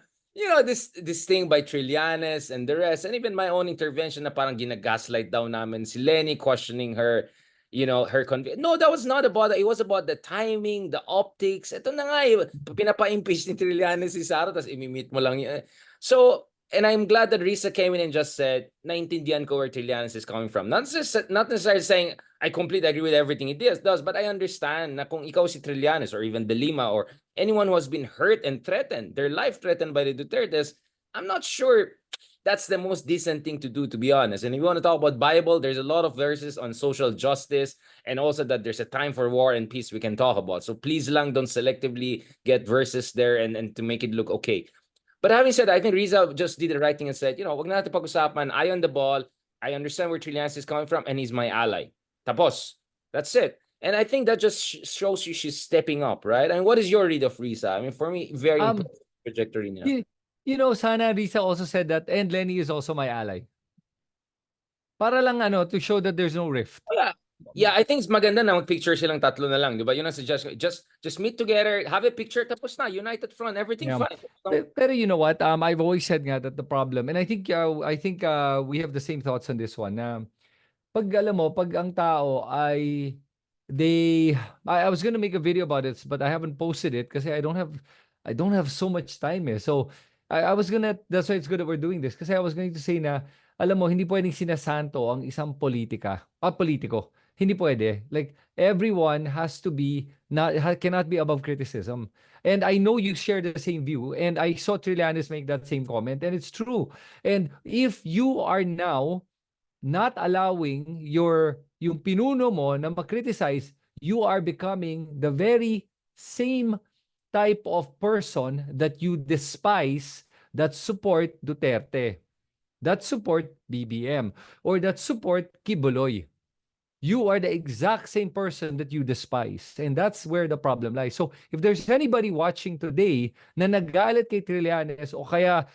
this thing by Trillanes and the rest, and even my own intervention na parang ginagaslight daw namin si Leni, questioning her, her no, that was not about that. It was about the timing, the optics. Ito na nga, pinapa-impeach ni Trillanes si Sara, tapos imimit mo lang yun. So, And I'm glad that Risa came in and just said, naintindihan ko where Trillanes is coming from. Not necessarily saying I completely agree with everything he does, but I understand na kung ikaw si Trillanes or even De Lima or anyone who has been hurt and threatened, their life threatened by the Dutertes, I'm not sure that's the most decent thing to do, to be honest. And if you want to talk about Bible, there's a lot of verses on social justice and also that there's a time for war and peace we can talk about. So please lang don't selectively get verses there and to make it look okay. But having said that, I think Riza just did the right thing and said, wag na natin pag-usapan, eye on the ball, I understand where Trillanes is coming from, and he's my ally. Tapos. That's it. And I think that just shows you she's stepping up, right? And what is your read of Riza? I mean, for me, very impressive trajectory niya. Sana Risa also said that, and Leni is also my ally. Para lang to show that there's no rift. Yeah, I think it's maganda na mag-picture silang tatlo na lang, di ba? Yun ang suggestion. Just meet together, have a picture, tapos na, united front, everything fine. Pero you know what? I've always said nga that the problem, and I think we have the same thoughts on this one. Pag alam mo, pag ang tao ay I was gonna make a video about it, but I haven't posted it kasi I don't have so much time eh. So I was gonna, that's why it's good that we're doing this, kasi I was going to say na alam mo, hindi pwedeng sinasanto ang isang politiko. Hindi pwede. Like, everyone has to be, cannot be above criticism. And I know you share the same view, and I saw Trillanes make that same comment, and it's true. And if you are now not allowing yung pinuno mo na makriticize, you are becoming the very same type of person that you despise, that support Duterte, that support BBM, or that support Kibuloy. You are the exact same person that you despise. And that's where the problem lies. So if there's anybody watching today na nagalit kay Trillanes o kaya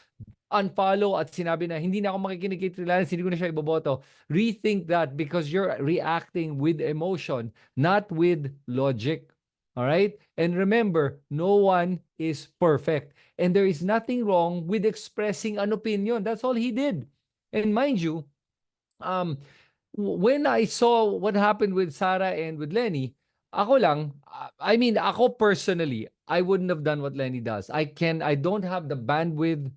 unfollow at sinabi na hindi na ako makikinig kay Trillanes, hindi ko na siya iboboto, rethink that, because you're reacting with emotion, not with logic. All right? And remember, no one is perfect. And there is nothing wrong with expressing an opinion. That's all he did. And mind you, when I saw what happened with Sara and with Leni, ako personally, I wouldn't have done what Leni does. I don't have the bandwidth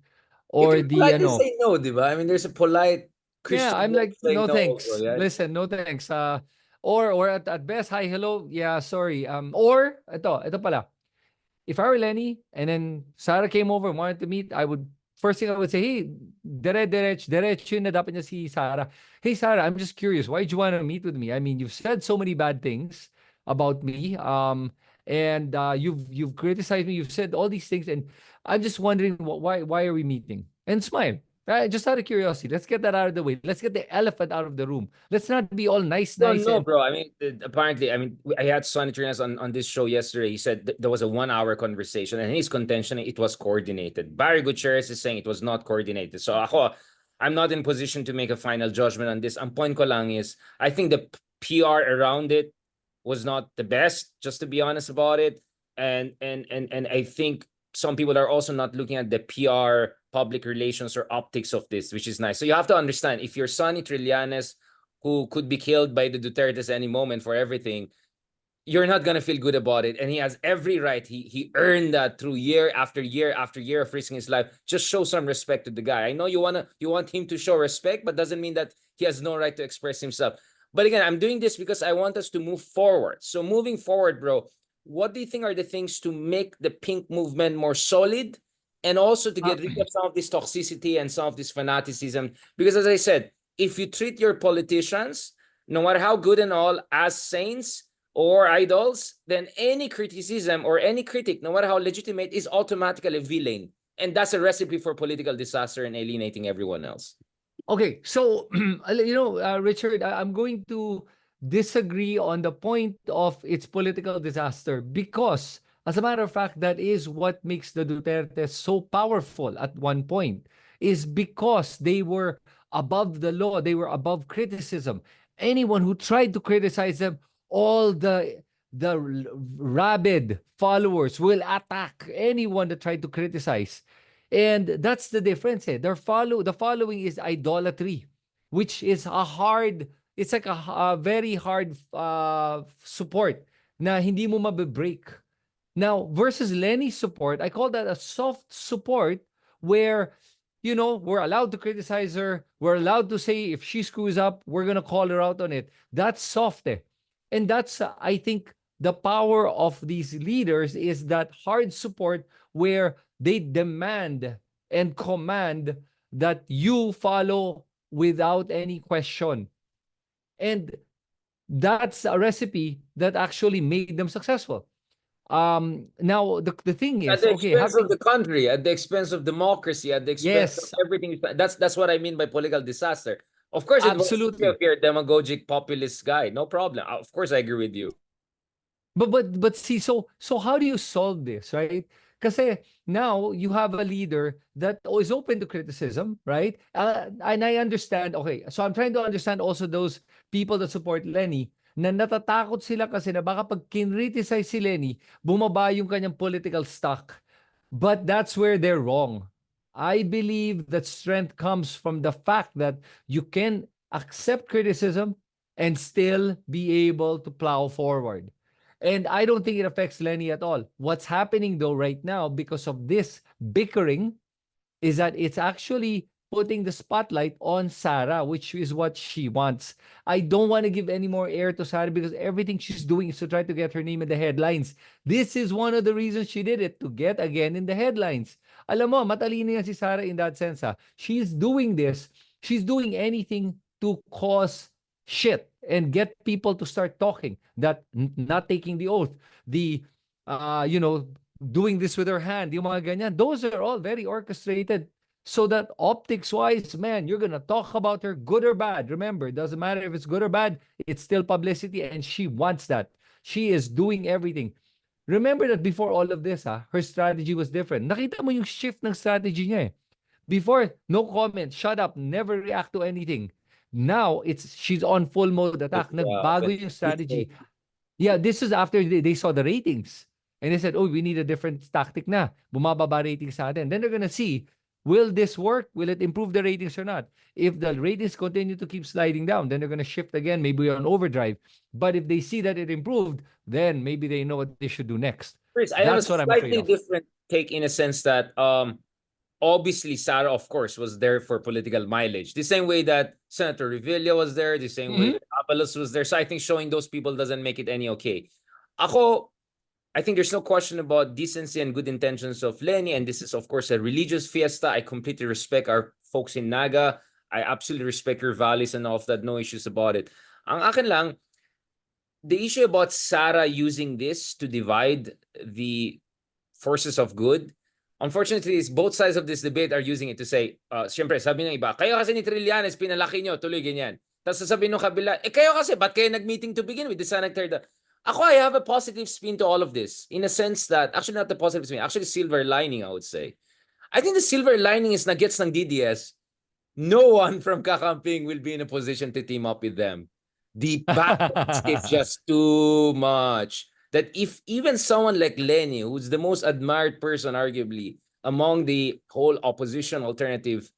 or you can politely say no, di ba? I mean, there's a polite Christian I'm like, no thanks. also, yeah? Listen, no thanks. Or at best, hi, hello. Yeah, sorry. Or ito pala. If I were Lenny and then Sara came over and wanted to meet, first thing I would say, hey, diretso na dapat niya si Sara. Hey, Sara, I'm just curious. Why did you want to meet with me? I mean, you've said so many bad things about me. And you've criticized me. You've said all these things. And I'm just wondering, why are we meeting? And smile. Just out of curiosity, let's get that out of the way. Let's get the elephant out of the room. Let's not be all nice. No, bro. I mean, apparently, I had Sonny Trinas on this show yesterday. He said there was a 1 hour conversation, and his contention, it was coordinated. Barry Gutierrez is saying it was not coordinated. So I'm not in position to make a final judgment on this. Ang point ko lang is, I think the PR around it was not the best, just to be honest about it. And I think some people are also not looking at the PR, public relations, or optics of this, which is nice. So you have to understand, if you're Sonny Trillanes, who could be killed by the Dutertes any moment for everything, you're not going to feel good about it. And he has every right. He earned that through year after year after year of risking his life. Just show some respect to the guy. I know you want him to show respect, but doesn't mean that he has no right to express himself. But again, I'm doing this because I want us to move forward. So moving forward, bro, what do you think are the things to make the pink movement more solid, and also to get rid of some of this toxicity and some of this fanaticism? Because as I said, if you treat your politicians, no matter how good and all, as saints or idols, then any criticism or any critic, no matter how legitimate, is automatically a villain. And that's a recipe for political disaster and alienating everyone else. Okay, so, Richard, I'm going to disagree on the point of its political disaster, because, as a matter of fact, that is what makes the Duterte so powerful at one point, is because they were above the law, they were above criticism. Anyone who tried to criticize them, all the rabid followers will attack anyone that tried to criticize. And that's the difference. The following is idolatry, which is it's like a very hard support na hindi mo mabibreak. Now, versus Leni's support, I call that a soft support, where we're allowed to criticize her. We're allowed to say if she screws up, we're going to call her out on it. That's soft. Eh. And that's, I think, the power of these leaders is that hard support where they demand and command that you follow without any question. And that's a recipe that actually made them successful. Now the thing At is, the okay, expense of having the country, at the expense of democracy, at the expense of yes, everything. That's what I mean by political disaster. Of course, it was absolutely. if you're a demagogic populist guy, no problem. Of course, I agree with you. But see, so how do you solve this, right? Kasi now you have a leader that is open to criticism, right? And I understand, okay, so I'm trying to understand also those people that support Leni na natatakot sila kasi na baka pag kinriticize si Leni, bumaba yung kanyang political stock. But that's where they're wrong. I believe that strength comes from the fact that you can accept criticism and still be able to plow forward. And I don't think it affects Lenny at all. What's happening though right now because of this bickering is that it's actually putting the spotlight on Sara, which is what she wants. I don't want to give any more air to Sara because everything she's doing is to try to get her name in the headlines. This is one of the reasons she did it, to get again in the headlines. Alam mo, matalino yan si Sara in that sense. Ha? She's doing this. She's doing anything to cause shit and get people to start talking, that not taking the oath, the doing this with her hand, yung mga ganyan, those are all very orchestrated. So that optics-wise, man, you're gonna talk about her good or bad. Remember, it doesn't matter if it's good or bad, it's still publicity and she wants that. She is doing everything. Remember that before all of this, her strategy was different. Nakita mo yung shift ng strategy niya eh. Before, no comment, shut up, never react to anything. Now, she's on full mode attack. Nagbago yung strategy. Yeah, this is after they saw the ratings. And they said, oh, we need a different tactic na. Bumababa ratings sa atin. Then they're gonna see, will this work? Will it improve the ratings or not? If the ratings continue to keep sliding down, then they're gonna shift again, maybe on overdrive. But if they see that it improved, then maybe they know what they should do next. Chris, I have a That's what I'm afraid slightly of. different take in a sense that obviously Sara, of course, was there for political mileage. The same way that Senator Revilla was there, the same way that Abalos was there. So I think showing those people doesn't make it any okay. Ako, I think there's no question about decency and good intentions of Leni, and this is, of course, a religious fiesta. I completely respect our folks in Naga. I absolutely respect your values and all of that. No issues about it. Ang akin lang, the issue about Sara using this to divide the forces of good, unfortunately, is both sides of this debate are using it to say, siyempre, sabi ng iba, kayo kasi ni Trillanes, pinalaki nyo, tuloy ganyan. Tapos sasabihin ng kabila, kayo kasi, ba't kayo nag-meeting to begin with? The Senator, ako, I have a positive spin to all of this, in a sense that, actually not the positive spin, actually silver lining, I would say. I think the silver lining is na gets ng DDS, no one from Kakamping will be in a position to team up with them. The backlash is just too much. That if even someone like Leni, who's the most admired person, arguably, among the whole opposition alternative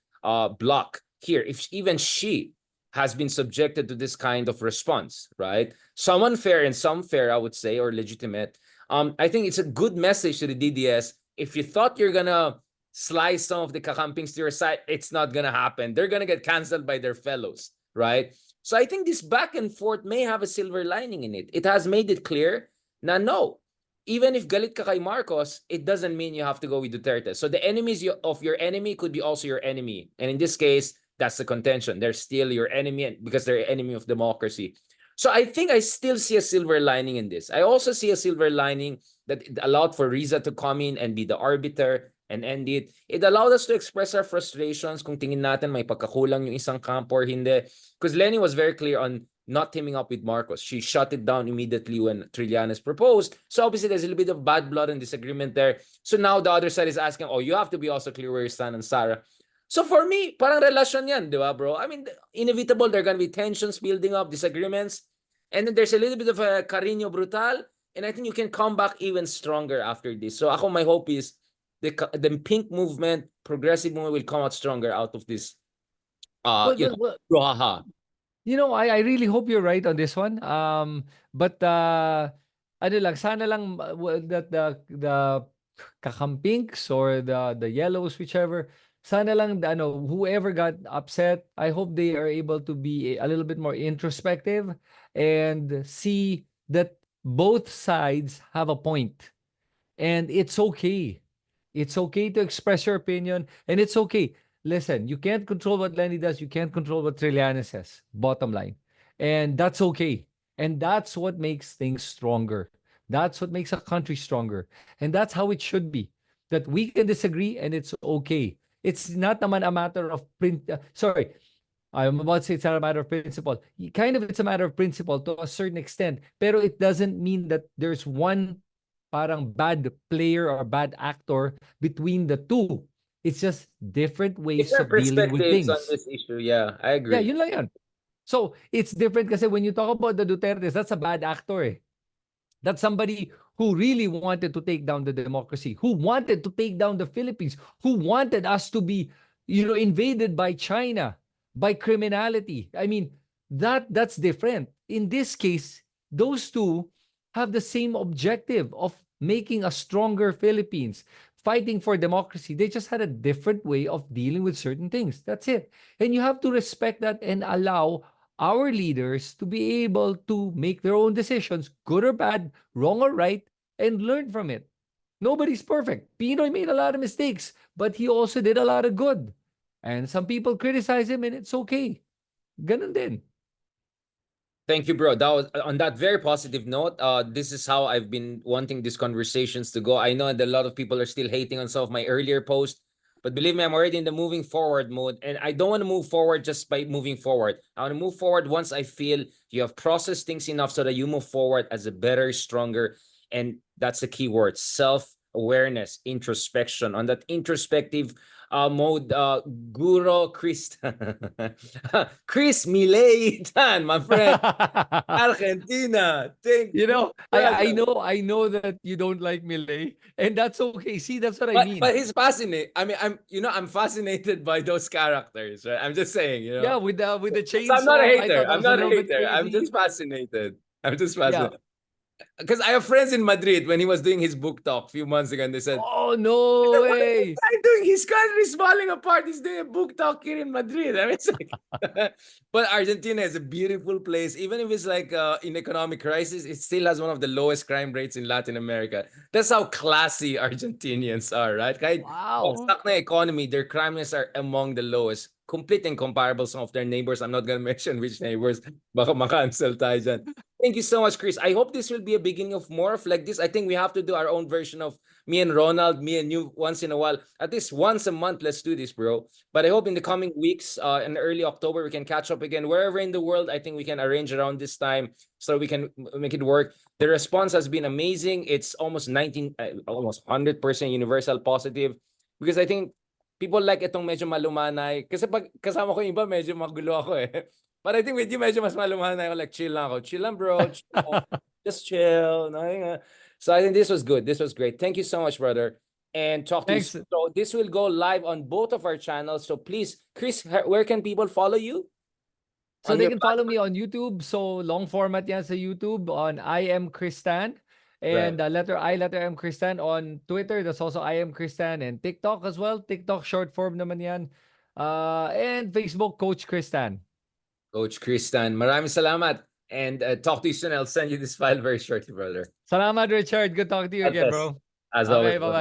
bloc here, if even she has been subjected to this kind of response, right? Some unfair and some fair, I would say, or legitimate. I think it's a good message to the DDS. If you thought you're gonna slice some of the kakampings to your side, it's not gonna happen. They're gonna get canceled by their fellows, right? So I think this back and forth may have a silver lining in it. It has made it clear na no, even if galit ka kay Marcos, it doesn't mean you have to go with Duterte. So the enemies of your enemy could be also your enemy. And in this case, that's the contention. They're still your enemy because they're enemy of democracy. So I think I still see a silver lining in this. I also see a silver lining that it allowed for Riza to come in and be the arbiter and end it. It allowed us to express our frustrations kung tingin natin may pagkakulang yung isang camp or hindi. Because Leni was very clear on not teaming up with Marcos. She shut it down immediately when Trillanes proposed. So obviously there's a little bit of bad blood and disagreement there. So now the other side is asking, oh, you have to be also clear where you stand on Sara. So for me, parang relasyon yan, di ba, bro? I mean, inevitable, there are gonna be tensions building up, disagreements. And then there's a little bit of a cariño brutal. And I think you can come back even stronger after this. So ako, my hope is the pink movement, progressive movement will come out stronger out of this. Brouhaha. I really hope you're right on this one. But ano lang, sana lang that the kakampinks or the yellows, whichever, sana lang whoever got upset, I hope they are able to be a little bit more introspective and see that both sides have a point. And it's okay. It's okay to express your opinion, and it's okay. Listen, you can't control what Lenny does. You can't control what Trilliana says. Bottom line. And that's okay. And that's what makes things stronger. That's what makes a country stronger. And that's how it should be. That we can disagree and it's okay. It's not naman a matter of sorry, I'm about to say it's not a matter of principle. Kind of it's a matter of principle to a certain extent. Pero it doesn't mean that there's one parang bad player or bad actor between the two. It's just different ways Different of dealing with perspectives on things. this issue. Yeah, I Yeah, agree. yun lang yan. So, it's different kasi when you talk about the Dutertes, that's a bad actor eh. That's somebody who really wanted to take down the democracy, who wanted to take down the Philippines, who wanted us to be, invaded by China, by criminality. I mean, that's different. In this case, those two have the same objective of making a stronger Philippines, fighting for democracy. They just had a different way of dealing with certain things. That's it. And you have to respect that and allow our leaders to be able to make their own decisions, good or bad, wrong or right, and learn from it. Nobody's perfect. Pinoy made a lot of mistakes, but he also did a lot of good. And some people criticize him, and it's okay. Ganun din. Thank you, bro. That was on that very positive note. This is how I've been wanting these conversations to go. I know that a lot of people are still hating on some of my earlier posts, but believe me, I'm already in the moving forward mode, and I don't want to move forward just by moving forward. I want to move forward once I feel you have processed things enough so that you move forward as a better, stronger, and that's the key word: self-awareness, introspection. On that introspective mode, Guro Chris, Chris Milei-tan, my friend. Argentina. Thank You you, know, I brother. know I know that you don't like Millet, and that's okay. See, that's what I But mean. he's fascinating. I mean, I'm fascinated by those characters, right? I'm just saying, Yeah, with the So I'm not a chainsaw, I hater. thought that I'm was a not a little bit hater. I'm just crazy. fascinated. I'm just Yeah. fascinated. Because I have friends in Madrid when he was doing his book talk a few months ago, and they said, Oh no what is this way. guy doing? His country's falling apart. He's doing a book talk here in Madrid. I mean, it's like, but Argentina is a beautiful place. Even if it's like in economic crisis, it still has one of the lowest crime rates in Latin America. That's how classy Argentinians are, right? Kahit Wow. bagsak na economy, their crime rates are among the lowest. Complete and comparable some of their neighbors. I'm not gonna mention which neighbors. Baka makancel tayo dyan. Thank you so much, Chris. I hope this will be a beginning of more of like this. I think we have to do our own version of me and Ronald, me and you once in a while. At least once a month, let's do this, bro. But I hope in the coming weeks, in early October, we can catch up again. Wherever in the world, I think we can arrange around this time so we can make it work. The response has been amazing. It's almost 100% universal positive. Because I think people like itong medyo malumanay. Kasi pag kasama ko yung iba, medyo magulo ako eh. But I think with you, medyo mas malumanay ako. Like, chill lang ako. Chill lang, bro. Chill lang. Just chill. Nothing, so I think this was good. This was great. Thank you so much, brother. And talk to you Thanks. soon. So this will go live on both of our channels. So please, Chris, where can people follow you So on they your can follow me platform? on YouTube. So long format yan sa YouTube on I am Kristan. Right. And letter I, letter M Kristan on Twitter. That's also I am Kristan. And TikTok as well. TikTok short form naman yan. And Facebook, Coach Kristan. Coach Kristan, maraming salamat. And talk to you soon. I'll send you this file very shortly, brother. Salamat, Richard. Good talking to you God again, bless. bro. As always, Okay, brother. bye-bye.